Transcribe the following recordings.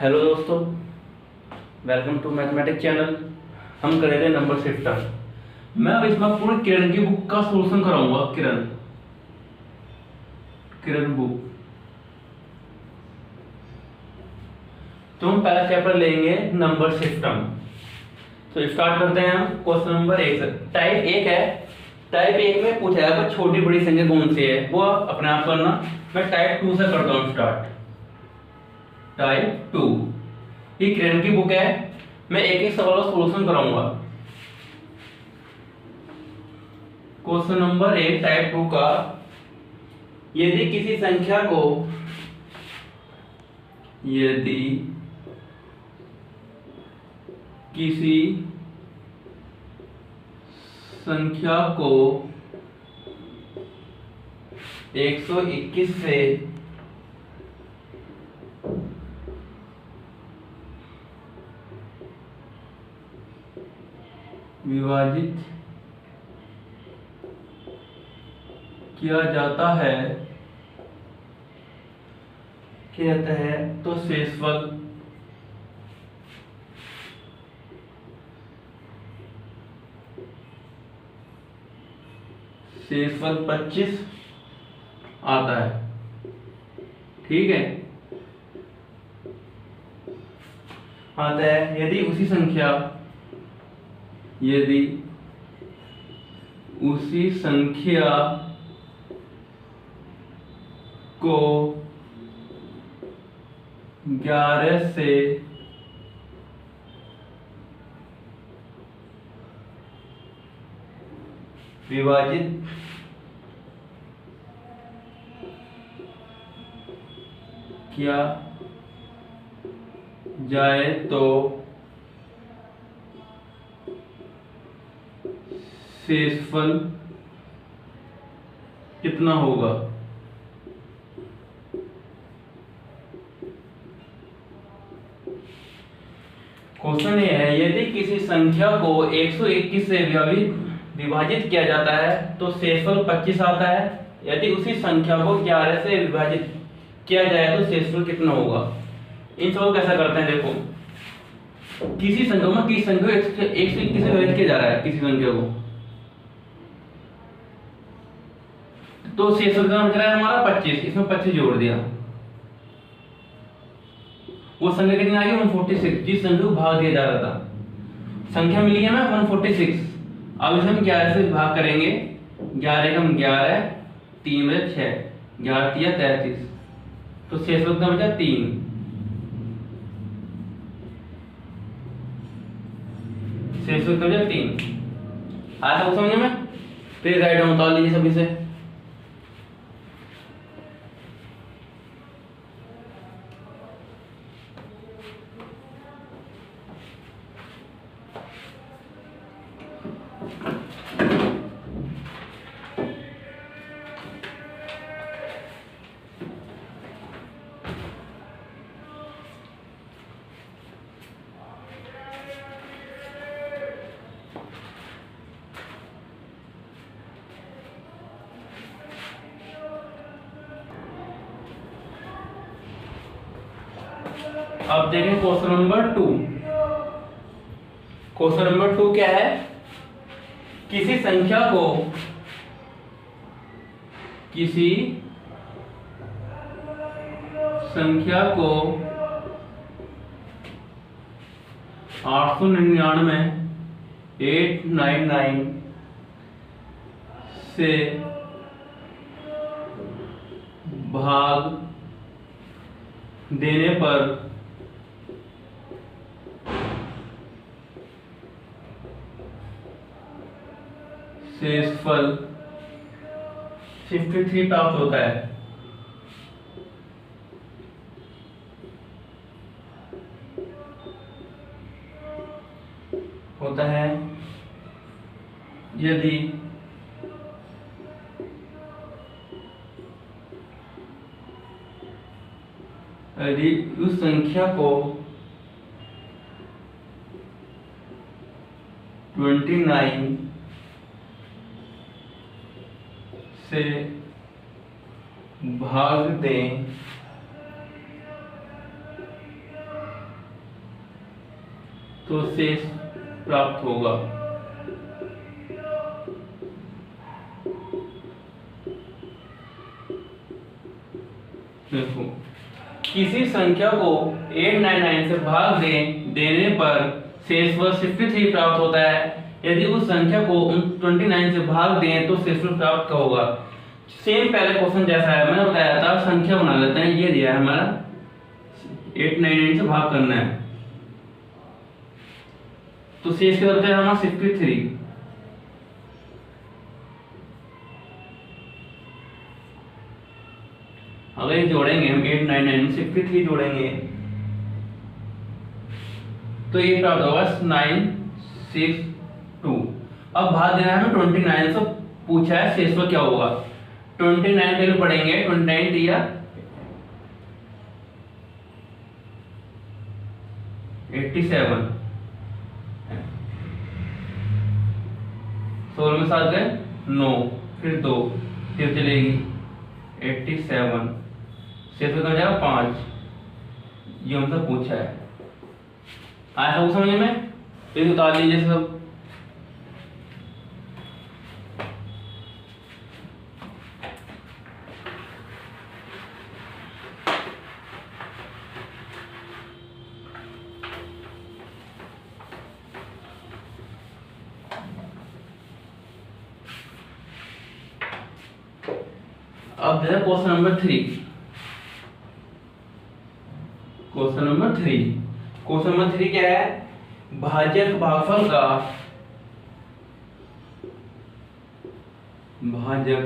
Hello दोस्तों, welcome to mathematics channel. हम कर रहे थे नंबर शिफ्टर। मैं अब इसमें पूरे किरण की बुक का सॉल्यूशन कराऊंगा। किरण किरण बुक। तो हम पहला चैप्टर लेंगे नंबर सिस्टम। तो स्टार्ट करते हैं हम क्वेश्चन नंबर 1 से। टाइप 1 है। टाइप 1 में पूछा है छोटी बड़ी संख्या कौन सी है, वो अपने आप करना। मैं टाइप 2 से करता हूँ स्टार्ट। टाइप 2 ये किरण की बुक है। मैं एक एक सवाल का सॉल्यूशन कराऊंगा। क्वेश्चन नंबर 1 टाइप 2 का, यदि किसी संख्या को यदि किसी संख्या को 121 से विभाजित किया जाता है तो शेषफल शेषफल 25 आता है। ठीक है, आता है यदि उसी संख्या को 11 से विभाजित किया जाए तो शेषफल कितना होगा। क्वेश्चन ये है, यदि किसी संख्या को 121 से विभाजित किया जाता है तो शेषफल 25 आता है। यदि उसी संख्या को 11 से विभाजित किया जाए तो शेषफल कितना होगा। इन सबको कैसा करते हैं, देखो किसी संख्या में किसी संख्या को 121 से विभाजित किया जा रहा है किसी संख्या को, तो शेषफल कितना बच रहा है हमारा 25। इसमें 25 जोड़ दिया, वो संख्या कितनी आ गई 146, जिस संख्या को भाग दिया जा रहा था। संख्या मिली है ना 146। अब इसे हम 11 से भाग करेंगे। 11 का 11, 3 बचा 6, 11 तिया 33, तो शेषफल कितना बचा 3। शेषफल कितना बचा 3। आया था समझ में? फिर राइट डाउन उतार लीजिए सभी से। अब देखें क्वेश्चन नंबर 2। क्वेश्चन नंबर 2 क्या है, किसी संख्या को 899 899 से भाग देने पर शेषफल 53 प्राप्त होता है। यदि उस संख्या को 29 से भाग दें तो शेष प्राप्त होगा। देखो, किसी संख्या को 899 से भाग देने पर शेषफल 63 प्राप्त होता है। यदि उस संख्या को 29 से भाग दें तो शेषफल प्राप्त होगा। सेम पहले क्वेश्चन जैसा है, मैंने बताया था। संख्या बना लेते हैं, ये दिया है हमारा 899 से भाग करना है, तो शेष क्या होता है हमारा 63। अगर ये जोड़ेंगे हम 899 में 63 जोड़ेंगे तो ये प्राप्त होगा 962। अब भाग देना है हमें 29 से, पूछा है शेषफल क्या होगा। 29 पहले पढ़ेंगे, 29 दिया 87, 16 में 7 गए 9, फिर 2, फिर चलेगी 87, शेषफल का जाएगा 5। ये हमसे पूछा है। आया सब समझ में? फिर उतार लीजिए सब। अब देखो question number 3। Question number 3, question number 3 क्या है? भाजक भागफल का भाजक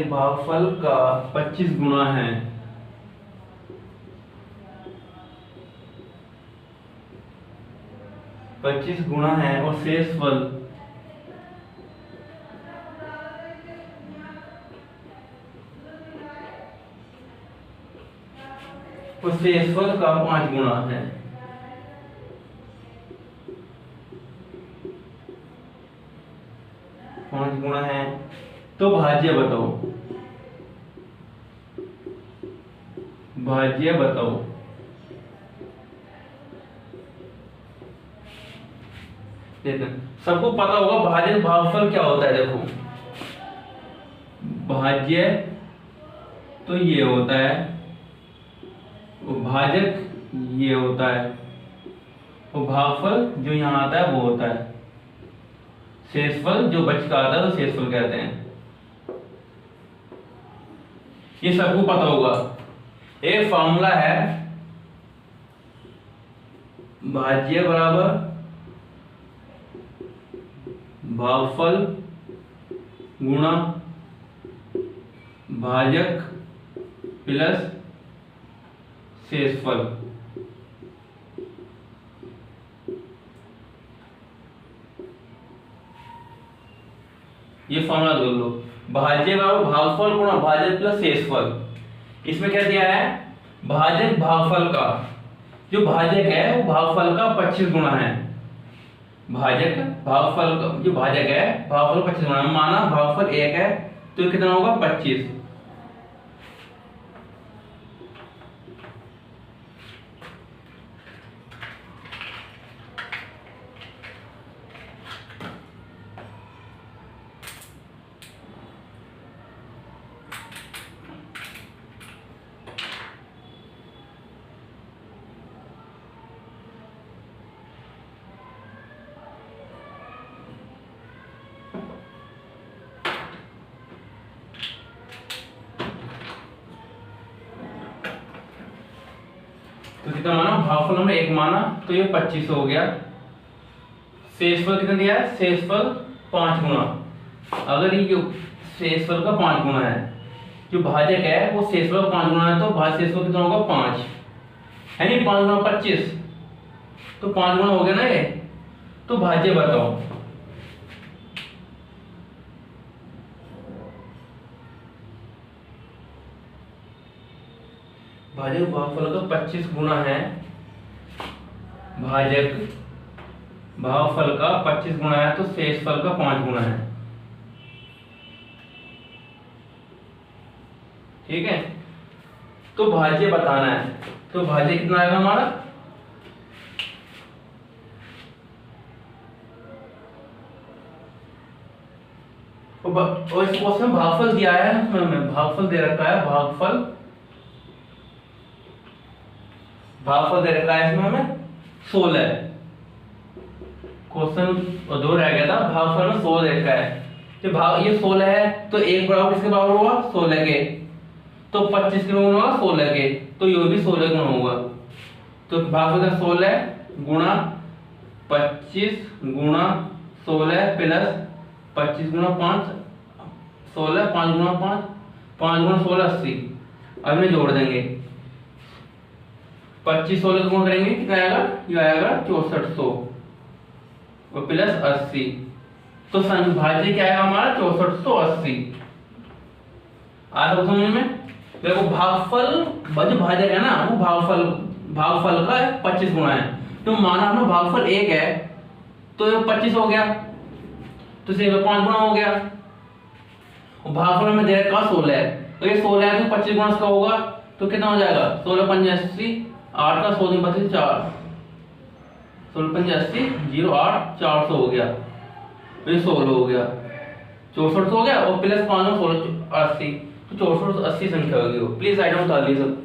भागफल का 25 गुना है। और शेषफल का 5 गुना है। तो भाज्य बताओ। सबको पता होगा भाज्य भागफल क्या होता है। देखो, भाज्य तो ये होता है, भाजक ये होता है, और भागफल जो यहाँ आता है वो होता है। शेषफल जो बच का आता है तो शेषफल कहते हैं। ये सबको पता होगा। एक फॉर्मूला है, भाज्य बराबर भागफल गुणा भाजक प्लस शेषफल। ये फॉर्मूला जोड़ लो, भाज्य बराबर भागफल गुणा भाजक प्लस शेषफल। इसमें क्या दिया है? भाजक भागफल का, जो भाजक है वो भागफल का 25 गुना है। भाजक भागफल का, जो भाजक है भागफल 25 गुना। माना भागफल 1 है तो कितना होगा 25। तो कितना माना? भागफल हमने 1 माना तो ये 25 हो गया। शेषफल कितना दिया है? शेषफल 5 गुना। अगर ये जो शेषफल का 5 गुना है, जो भाजक है वो शेषफल का 5 गुना है, तो भाज्य शेषफल कितना होगा? 5 है नहीं, 5 गुना 25 तो 5 गुना हो गया ना ये। तो भाज्य बताओ। भाजक भागफल का 25 गुना है, भाजक भागफल का 25 गुना है, तो शेषफल का 5 गुना है। ठीक है। तो भाज्य बताना है, तो भाज्य कितना आएगा हमारा, और इस क्वेश्चन में भागफल दिया है, हमें भागफल दे रखा है, भागफल दे रखा है इसमें हमें 16। क्वेश्चन 2 रह गया था, भागफल में 16 दे रखा है। जब भाग ये 16 है तो एक बराबर किसके बराबर हुआ, 16 के, तो 25 के गुणा होगा 16 के, तो ये भी 16 गुणा होगा। तो भागफल का 16 गुणा 25 गुणा 16 प्लस 25 गुणा 5 16, 5 गुणा 5, 5 गुणा 16 80। अब में जोड़ देंगे 25 16 को गुणा करेंगे कितना आएगा, ये आएगा 6400 और प्लस 80। तो भाज्य क्या आएगा हमारा 6480। आता समझ में। देखो भागफल जो भाजक है ना वो भागफल का 25 गुना है। तो माना हमने भागफल 1 है तो ये 25 हो गया, तो इसे 5 गुना हो गया। भागफल में दे रखा 16 है, तो ये 16 है तो 25 गुना इसका होगा, तो कितना हो जाएगा 16 5 80, 8 का 100 25 4, 16 5 80 0 8 400 हो गया, तो ये 16 हो गया, 64 हो गया और प्लस 5 16 80, तो 6480 संख्या होगी वो। प्लीज आइटम बता लीजिए सब।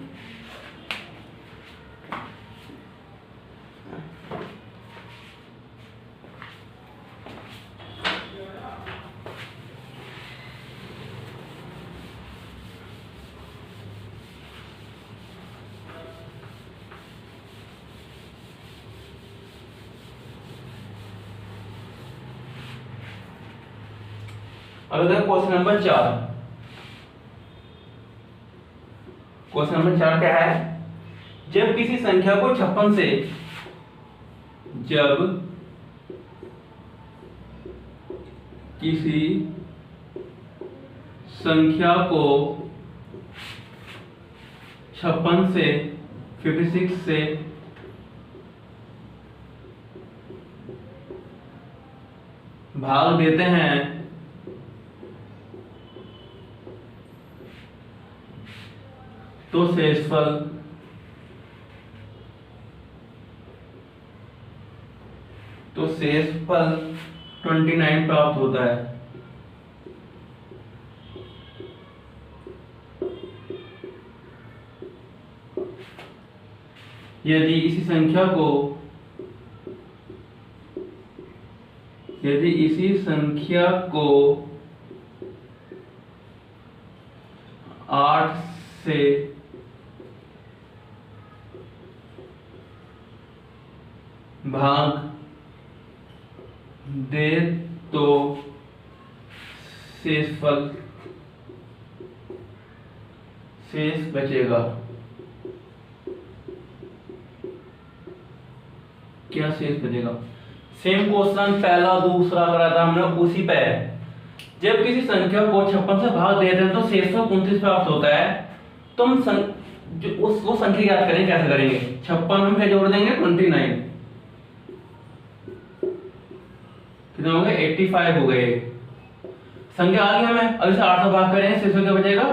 अब क्वेश्चन नंबर 4। क्वेश्चन नंबर 4 क्या है, जब किसी संख्या को 56 से, जब किसी संख्या को 56 से 56 से भाग देते हैं तो शेषफल तो शेषफल 29 प्राप्त होता है। यदि इसी संख्या को 8 से भाग दे तो शेष बचेगा। क्या शेष बचेगा? सेम क्वेश्चन पहला दूसरा करा था हमने, उसी पे है। जब किसी संख्या को 56 से भाग देते हैं तो शेषफल 29 प्राप्त होता है। तुम वो संख्या याद करें, कैसे करेंगे? 56 में जोड़ देंगे 29, कितने हो गए 85 हो गए। संख्या आ गई हमें, अब इसे 8 से भाग करें, शेष क्या बचेगा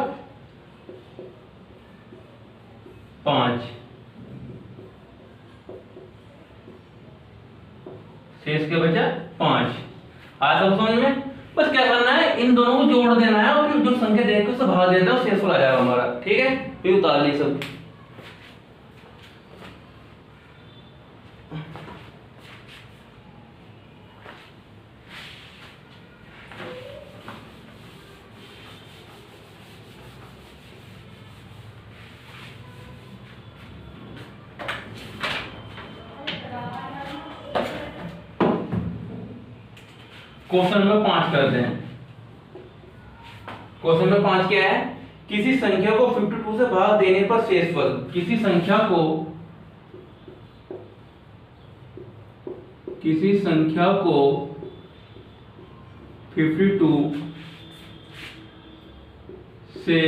5, शेष क्या बचा 5। आज सब समझ में, बस क्या करना है, इन दोनों को जोड़ देना है और जो संख्या देख के उससे भाग देना है, शेषफल आ जाएगा हमारा। ठीक है, ये उतार ली सब। क्वेश्चन नंबर 5 करते हैं। क्वेश्चन नंबर 5 क्या है, किसी संख्या को 52 से भाग देने पर शेषफल, किसी संख्या को 52 से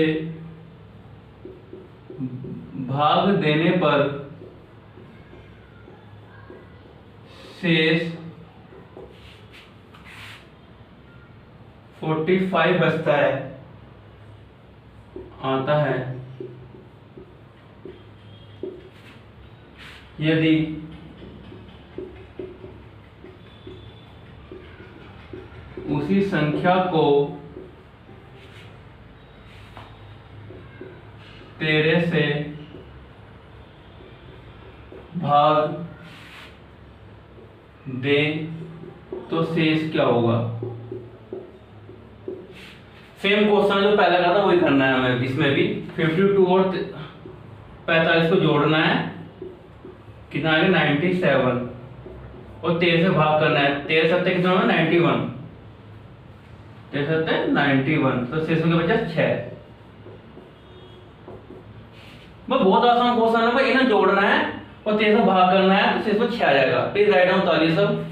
भाग देने पर शेष 45 बचता है। आता है यदि उसी संख्या को तेरे से भाग दे तो शेष क्या होगा। सेम क्वेश्चन जो पहला कहा था वही करना है हमें इसमें भी। 52 और 45 को जोड़ना है, कितना आएगा 97, और 13 से भाग करना है। 13 सत्ते कितना होगा 91, 13 सत्ते 91, तो शेष में बचा 6। बहुत आसान क्वेश्चन है भाई, इन्हें जोड़ना है और 13 से भाग करना है तो शेष में 6 आ जाएगा। प्लीज राइट डाउन ताली सब।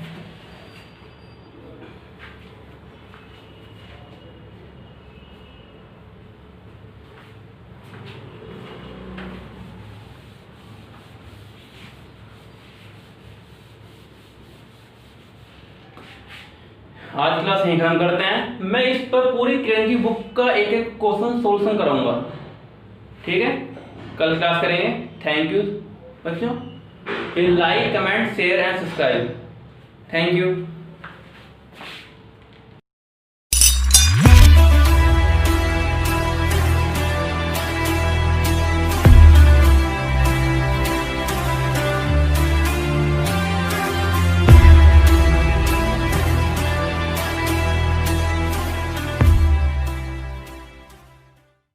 आज क्लास यहीं खत्म करते हैं। मैं इस पर पूरी किरण की बुक का एक एक क्वेश्चन सोल्यूशन कराऊंगा, ठीक है। कल क्लास करेंगे। थैंक यू बच्चों। Like comment share and subscribe. Thank you.